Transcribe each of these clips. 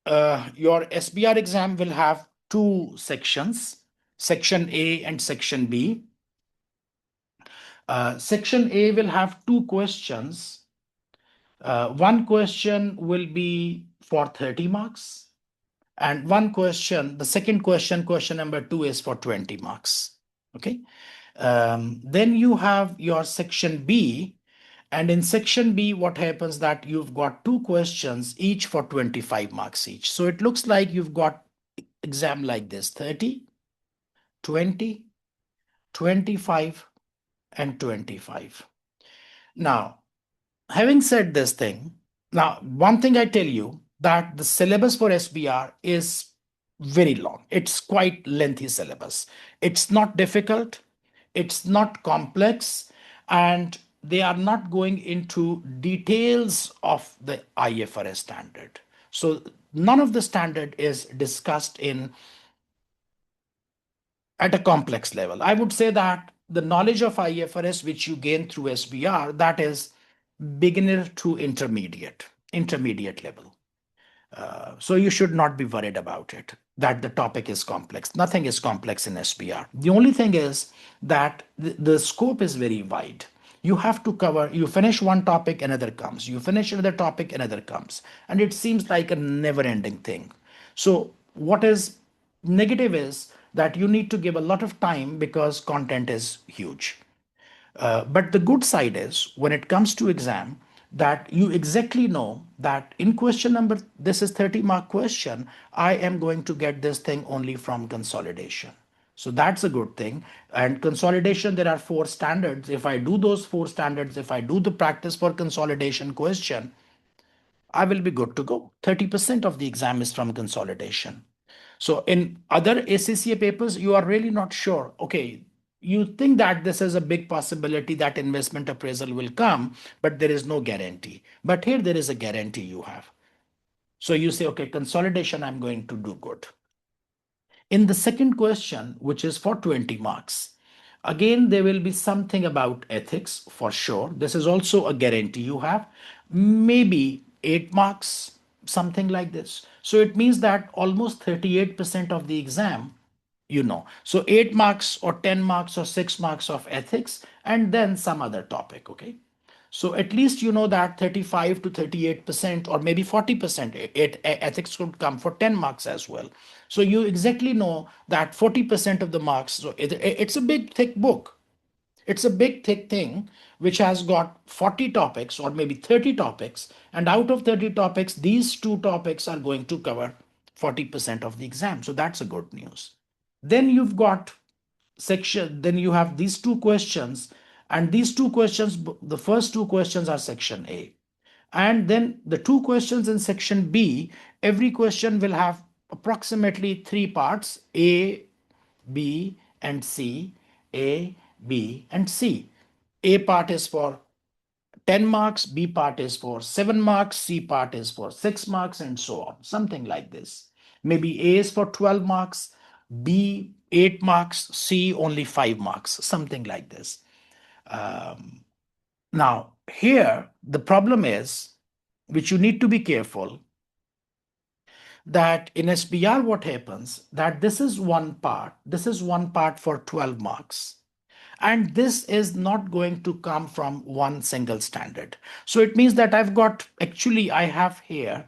your SBR exam will have two sections, Section A and Section B. Section A will have two questions. One question will be for 30 marks, and one question, the second question, question number 2, is for 20 marks. Okay. Then you have your Section B, and in Section B, what happens that you've got two questions, each for 25 marks each. So it looks like you've got exam like this: 30, 20, 25, and 25. Now, having said this thing, now one thing I tell you that the syllabus for SBR is very long. It's quite lengthy syllabus. It's not difficult, it's not complex, and they are not going into details of the IFRS standard. So none of the standard is discussed in at a complex level. I would say that the knowledge of IFRS which you gain through SBR, that is beginner to intermediate level. So you should not be worried about it, that the topic is complex. Nothing is complex in SBR. The only thing is that the scope is very wide. You have to cover, you finish one topic, another comes. You finish another topic, another comes. And it seems like a never ending thing. So what is negative is that you need to give a lot of time because content is huge. But the good side is when it comes to exam, that you exactly know that in question number, this is 30-mark question, I am going to get this thing only from consolidation. So that's a good thing. And consolidation, there are 4 standards. If I do those 4 standards, if I do the practice for consolidation question, I will be good to go. 30% of the exam is from consolidation. So in other ACCA papers, you are really not sure. Okay, you think that this is a big possibility that investment appraisal will come, but there is no guarantee. But here there is a guarantee you have. So you say, okay, consolidation, I'm going to do good. In the second question, which is for 20 marks, again, there will be something about ethics for sure. This is also a guarantee you have. Maybe 8 marks, something like this. So it means that almost 38% of the exam, you know. So 8 marks or 10 marks or 6 marks of ethics, and then some other topic. Okay. So at least you know that 35 to 38% or maybe 40% ethics could come for 10 marks as well. So you exactly know that 40% of the marks, so it's a big thick book. It's a big thick thing which has got 40 topics or maybe 30 topics. And out of 30 topics, these 2 topics are going to cover 40% of the exam. So that's a good news. Then you've got then you have these 2 questions, and these 2 questions, the first 2 questions are section A, and then the 2 questions in section B, every question will have approximately 3 parts: A, B, and C. A, B, and C. A part is for 10 marks, B part is for 7 marks, C part is for 6 marks, and so on, something like this. Maybe A is for 12 marks, B 8 marks, C only 5 marks, something like this. Now, here the problem is, which you need to be careful, that in SBR what happens, that this is one part for 12 marks. And this is not going to come from one single standard. So it means that I have here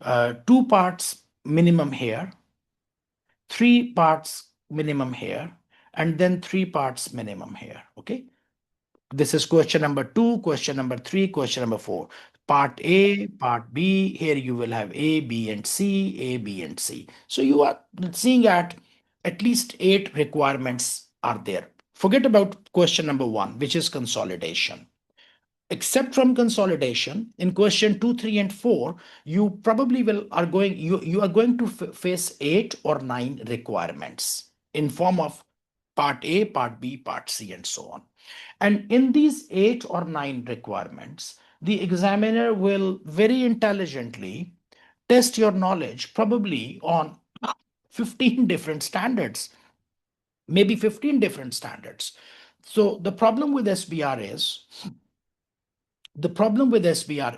2 parts minimum here, 3 parts minimum here, and then 3 parts minimum here. Okay. This is question number 2, question number 3, question number 4. Part A, part B, here you will have A, B, and C, A, B, and C. So you are seeing at least 8 requirements are there. Forget about question number 1, which is consolidation. Except from consolidation, in question 2, 3, and 4, you probably you are going to face 8 or 9 requirements in form of part A, part B, part C, and so on. And in these 8 or 9 requirements, the examiner will very intelligently test your knowledge probably on 15 different standards, maybe 15 different standards. So the problem with SBR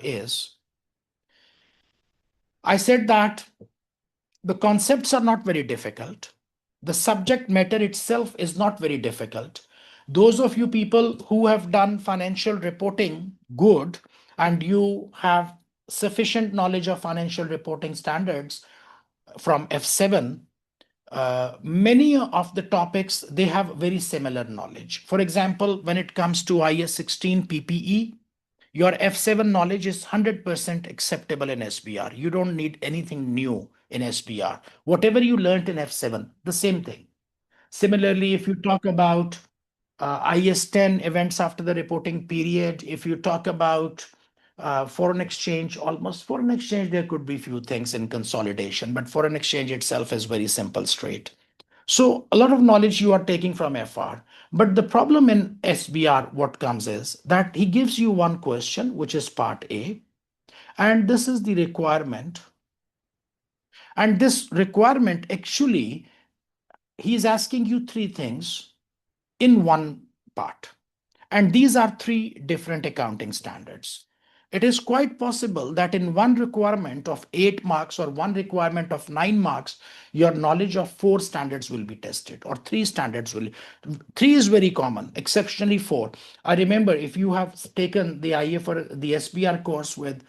is, I said that The concepts are not very difficult. The subject matter itself is not very difficult. Those of you people who have done financial reporting good and you have sufficient knowledge of financial reporting standards from F7, many of the topics they have very similar knowledge. For example, when it comes to IS 16 PPE, your F7 knowledge is 100% acceptable in SBR. You don't need anything new in SBR. Whatever you learned in F7, the same thing. Similarly, if you talk about IS 10 events after the reporting period, if you talk about foreign exchange, almost foreign exchange, there could be few things in consolidation, but foreign exchange itself is very simple, straight. So a lot of knowledge you are taking from FR. But the problem in SBR, what comes is that he gives you one question, which is part A, and this is the requirement. And this requirement, actually, he's asking you three things in one part. And these are three different accounting standards. It is quite possible that in one requirement of 8 marks or one requirement of 9 marks, your knowledge of four standards will be tested, or three standards will. Three is very common, exceptionally four. I remember if you have taken the IFRS, the SBR course with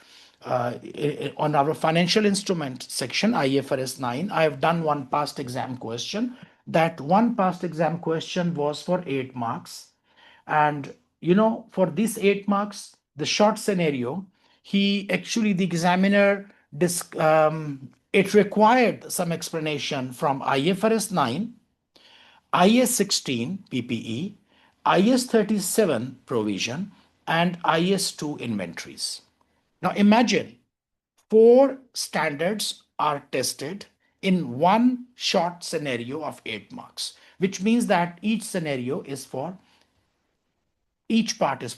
on our financial instrument section, IFRS 9, I have done one past exam question. That one past exam question was for 8 marks. And for these 8 marks, the short scenario, he actually, the examiner, it required some explanation from IFRS 9, IS 16 PPE, IS 37 provision, and IS 2 inventories. Now imagine four standards are tested in one short scenario of 8 marks, which means that each scenario is for each part is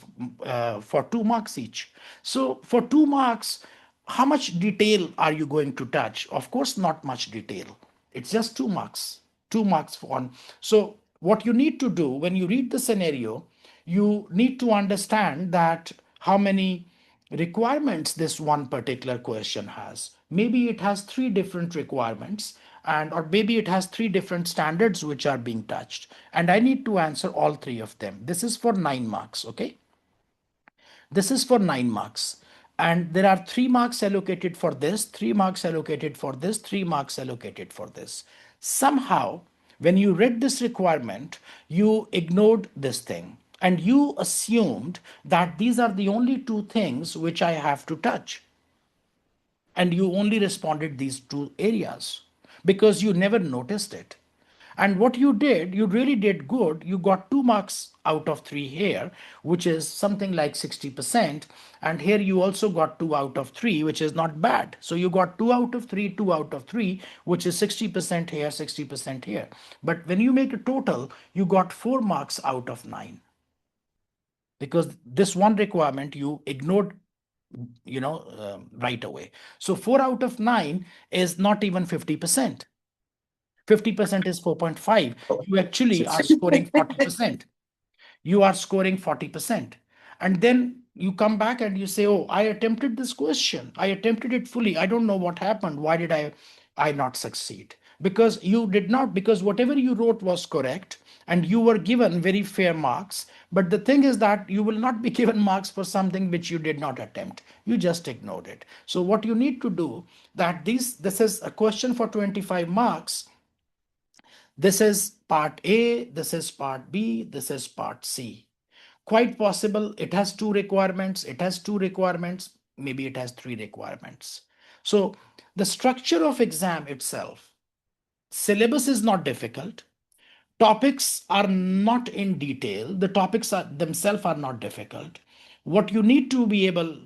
for 2 marks each. So for 2 marks, how much detail are you going to touch? Of course, not much detail. It's just 2 marks, 2 marks for one. So what you need to do when you read the scenario, you need to understand that how many requirements this one particular question has. Maybe it has three different requirements, and or maybe it has three different standards which are being touched, and I need to answer all three of them. This is for 9 marks. Okay, this is for 9 marks, and there are 3 marks allocated for this, 3 marks allocated for this, 3 marks allocated for this. Somehow when you read this requirement, you ignored this thing and you assumed that these are the only two things which I have to touch, and you only responded these two areas because you never noticed it. And what you did, you really did good. You got 2 marks out of three here, which is something like 60%. And here you also got 2 out of 3, which is not bad. So you got 2 out of 3, 2 out of 3, which is 60% here, 60% here. But when you make a total, you got 4 marks out of 9, because this one requirement you ignored right away. So 4 out of 9 is not even 50%. 50% is 4.5. You actually are scoring 40%. You are scoring 40%. And then you come back and you say, oh, I attempted this question. I attempted it fully. I don't know what happened. Why did I not succeed? Because you did not, because whatever you wrote was correct and you were given very fair marks. But the thing is that you will not be given marks for something which you did not attempt. You just ignored it. So what you need to do, that this is a question for 25 marks. This is part A, this is part B, this is part C. Quite possible it has two requirements, it has two requirements, maybe it has three requirements. So the structure of exam itself, syllabus is not difficult. Topics are not in detail. The topics themselves are not difficult. What you need to be able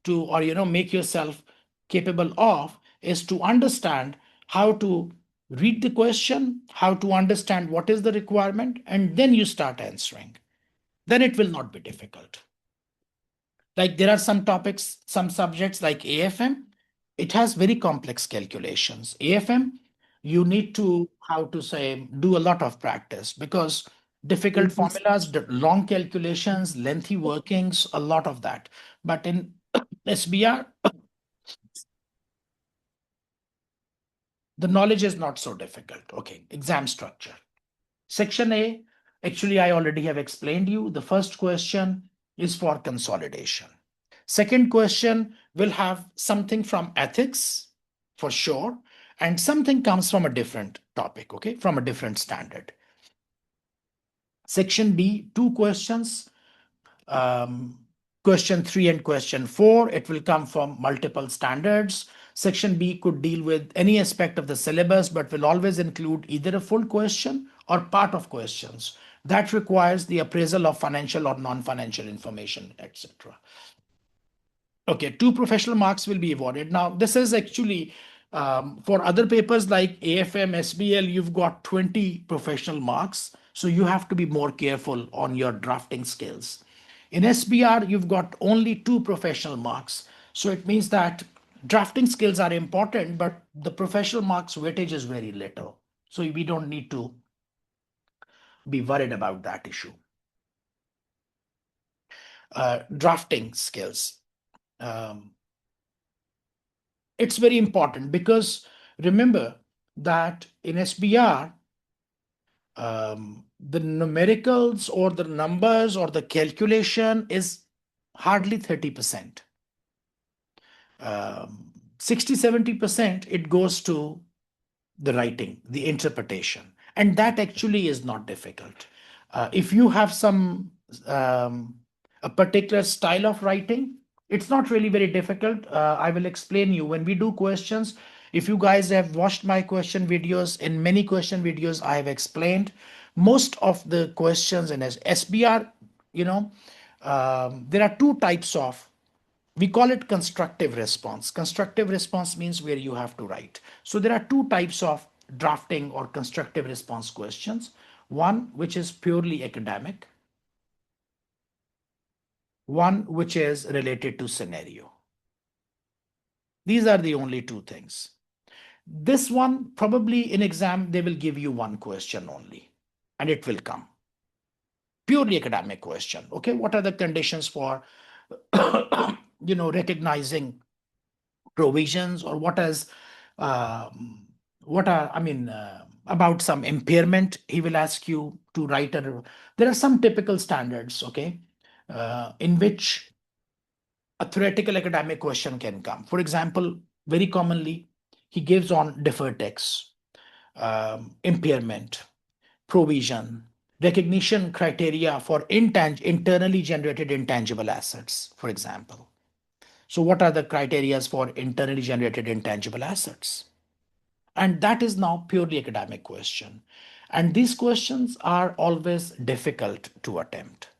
to, or make yourself capable of, is to understand how to read the question, how to understand what is the requirement, and then you start answering. Then it will not be difficult. Like there are some topics, some subjects like AFM, it has very complex calculations. AFM, you need to, how to say, do a lot of practice, because difficult formulas, long calculations, lengthy workings, a lot of that. But in SBR, The knowledge is not so difficult. Okay, exam structure. Section A, actually, I already have explained you. The first question is for consolidation. Second question will have something from ethics for sure, and something comes from a different topic, okay, from a different standard. Section B, two questions, question 3 and question 4. It will come from multiple standards. Section B could deal with any aspect of the syllabus, but will always include either a full question or part of questions that requires the appraisal of financial or non-financial information, etc. Okay, 2 professional marks will be awarded. Now, this is actually for other papers like AFM, SBL, you've got 20 professional marks. So you have to be more careful on your drafting skills. In SBR, you've got only 2 professional marks. So it means that drafting skills are important, but the professional marks weightage is very little. So we don't need to be worried about that issue. Drafting skills. It's very important because remember that in SBR, the numericals or the numbers or the calculation is hardly 30%. 60-70% it goes to the writing, the interpretation, and that actually is not difficult. If you have some a particular style of writing, it's not really very difficult. I will explain you when we do questions. If you guys have watched my question videos, in many question videos I have explained most of the questions in SBR. There are 2 types of, we call it constructive response. Constructive response means where you have to write. So there are 2 types of drafting or constructive response questions. One which is purely academic, one which is related to scenario. These are the only 2 things. This one, probably in exam, they will give you 1 question only, and it will come. Purely academic question. Okay, what are the conditions for recognizing provisions, or what are about some impairment? He will ask you to write there are some typical standards, okay, in which a theoretical academic question can come. For example, very commonly he gives on deferred tax, impairment, provision, recognition criteria for internally generated intangible assets, for example. So what are the criteria for internally generated intangible assets? And that is now purely academic question. And these questions are always difficult to attempt.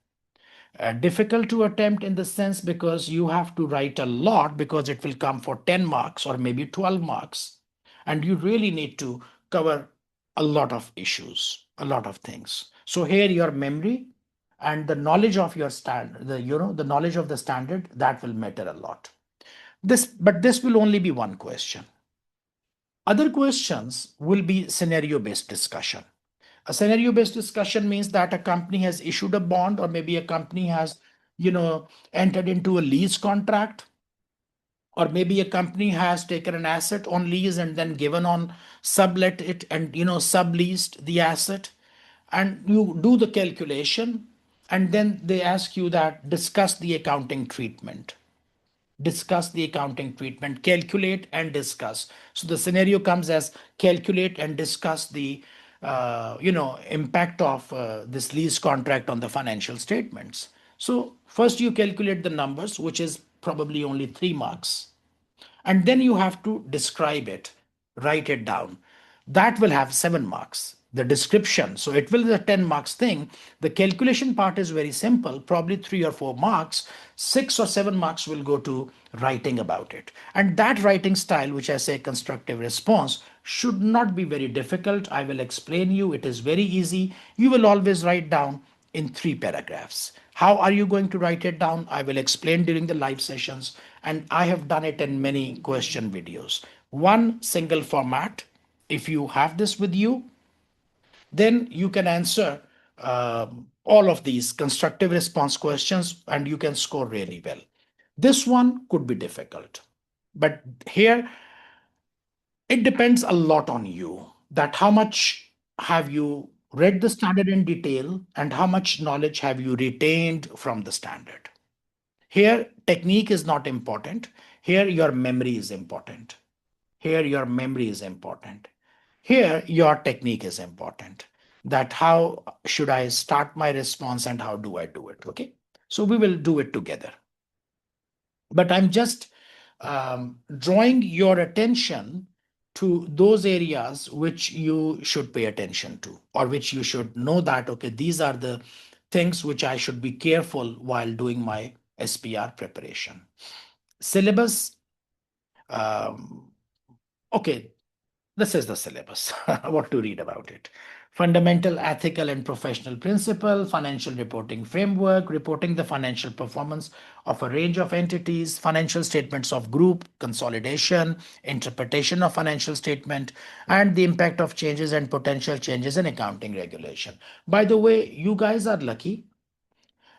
Difficult to attempt in the sense because you have to write a lot, because it will come for 10 marks or maybe 12 marks. And you really need to cover a lot of issues, a lot of things. So here your memory and the knowledge of your standard, the knowledge of the standard, that will matter a lot. But this will only be 1 question. Other questions will be scenario-based discussion. A scenario-based discussion means that a company has issued a bond, or maybe a company has, entered into a lease contract, or maybe a company has taken an asset on lease and then given on sublet it and, subleased the asset, and you do the calculation, and then they ask you that discuss the accounting treatment. Discuss the accounting treatment, calculate and discuss. So the scenario comes as calculate and discuss the impact of this lease contract on the financial statements. So first you calculate the numbers, which is probably only 3 marks, and then you have to describe it, write it down. That will have 7 marks. The description, so it will be a 10 marks thing. The calculation part is very simple, probably 3 or 4 marks. 6 or 7 marks will go to writing about it. And that writing style, which I say constructive response, should not be very difficult. I will explain you. It is very easy. You will always write down in 3 paragraphs. How are you going to write it down? I will explain during the live sessions, and I have done it in many question videos. One single format. If you have this with you, then you can answer all of these constructive response questions and you can score really well. This one could be difficult, but here It depends a lot on you, that how much have you read the standard in detail and how much knowledge have you retained from the standard. Here, technique is not important. Here, your memory is important. Here, your memory is important. Here, your technique is important. That how should I start my response and how do I do it? Okay. So we will do it together. But I'm just drawing your attention to those areas which you should pay attention to, or which you should know that, okay, these are the things which I should be careful while doing my SPR preparation. Syllabus, um, okay, this is the syllabus, what to read about it. Fundamental ethical and professional principle, financial reporting framework, reporting the financial performance of a range of entities, financial statements of group, consolidation, interpretation of financial statement, and the impact of changes and potential changes in accounting regulation. By the way, you guys are lucky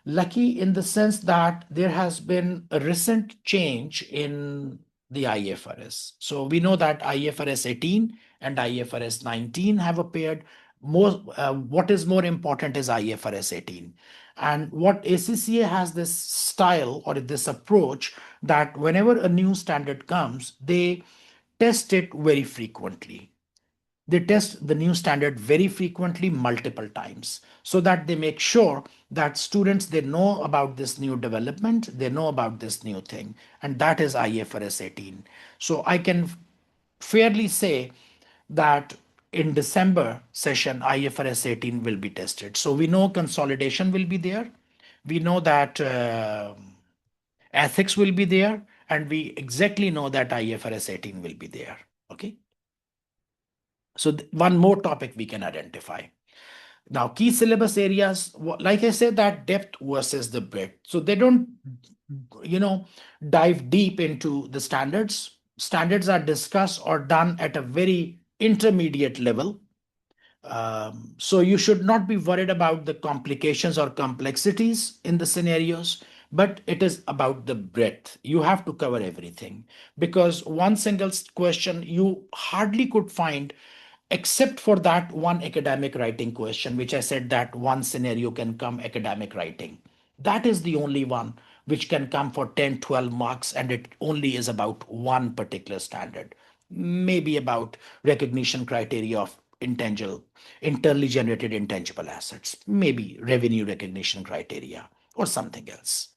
in the sense that there has been a recent change in the IFRS. So we know that IFRS 18 and IFRS 19 have appeared. What is more important is IFRS 18. And what ACCA has this style or this approach that whenever a new standard comes, they test it very frequently. They test the new standard very frequently, multiple times, so that they make sure that students, they know about this new development, they know about this new thing, and that is IFRS 18. So I can fairly say that in December session, IFRS 18 will be tested. So we know consolidation will be there. We know that ethics will be there, and we exactly know that IFRS 18 will be there. Okay. So one more topic we can identify. Now, key syllabus areas, like I said, that depth versus the breadth. So they don't, you know, dive deep into the standards. Standards are discussed or done at a very intermediate level. So you should not be worried about the complications or complexities in the scenarios, but it is about the breadth. You have to cover everything, because one single question you hardly could find, except for that one academic writing question, which I said that one scenario can come academic writing. That is the only one which can come for 10, 12 marks, and it only is about one particular standard, maybe about recognition criteria of internally generated intangible assets, maybe revenue recognition criteria, or something else.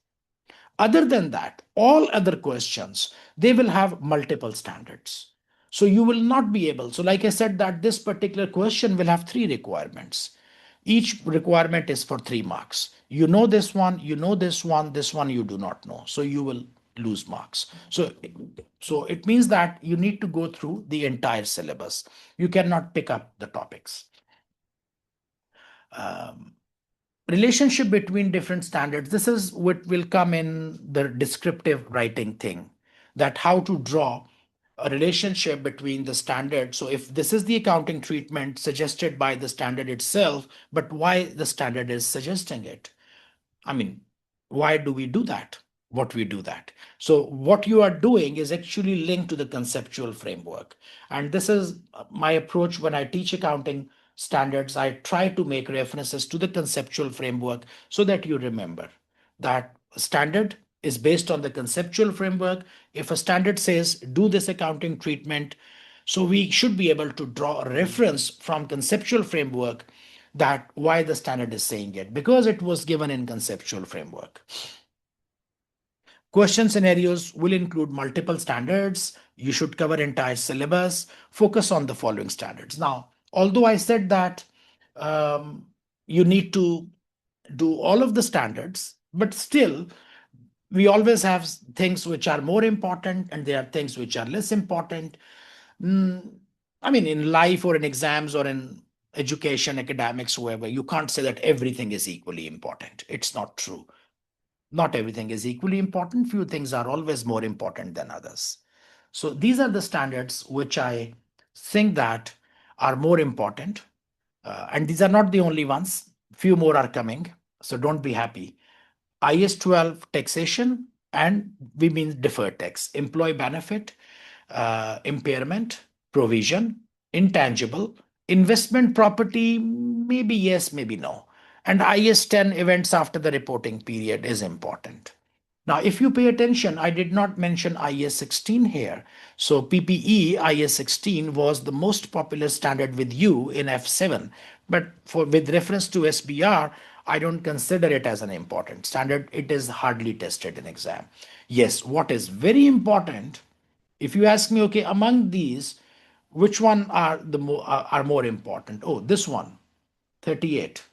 Other than that, all other questions, they will have multiple standards. So you will not be able. So, like I said, that this particular question will have three requirements. Each requirement is for 3 marks. You know this one you do not know. So you will lose marks. So it means that you need to go through the entire syllabus. You cannot pick up the topics. Um, Relationship between different standards, this is what will come in the descriptive writing thing, that how to draw a relationship between the standard. So if this is the accounting treatment suggested by the standard itself, but why the standard is suggesting it, I mean, why do we do that? What we do that? So what you are doing is actually linked to the conceptual framework. And this is my approach when I teach accounting standards. I try to make references to the conceptual framework so that you remember that standard is based on the conceptual framework. If a standard says do this accounting treatment, so we should be able to draw a reference from conceptual framework that why the standard is saying it, because it was given in conceptual framework. Question scenarios will include multiple standards. You should cover entire syllabus. Focus on the following standards. Now, although I said that you need to do all of the standards, but still, we always have things which are more important and there are things which are less important. Mm, I mean, in life or in exams or in education, academics, whoever, you can't say that everything is equally important. It's not true. Not everything is equally important. Few things are always more important than others. So these are the standards which I think that are more important. And these are not the only ones. Few more are coming. So don't be happy. IS 12 taxation, and we mean deferred tax, employee benefit, impairment, provision, intangible, investment property, maybe yes, maybe no. And IS 10 events after the reporting period is important. Now, if you pay attention, I did not mention IS 16 here. So PPE IS 16 was the most popular standard with you in F7. But with reference to SBR, I don't consider it as an important standard. It is hardly tested in exam. Yes, what is very important, if you ask me, okay, among these, which one are more important? Oh, this one, 38,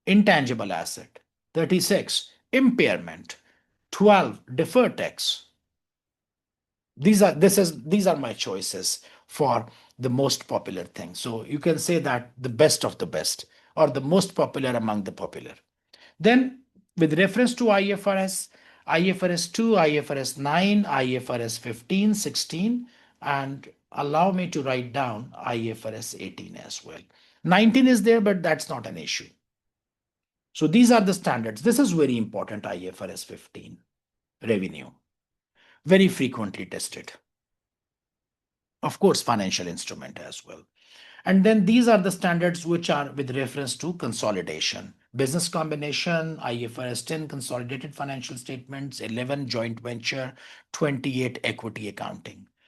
intangible asset, 36, impairment, 12, deferred tax. These are my choices for the most popular thing. So you can say that the best of the best or the most popular among the popular. Then with reference to IFRS, IFRS 2, IFRS 9, IFRS 15, 16, and allow me to write down IFRS 18 as well. 19 is there, but that's not an issue. So these are the standards. This is very important, IFRS 15, revenue, very frequently tested. Of course, financial instrument as well. And then these are the standards which are with reference to consolidation. Business combination, IFRS 10 consolidated financial statements, 11 joint venture, 28 equity accounting.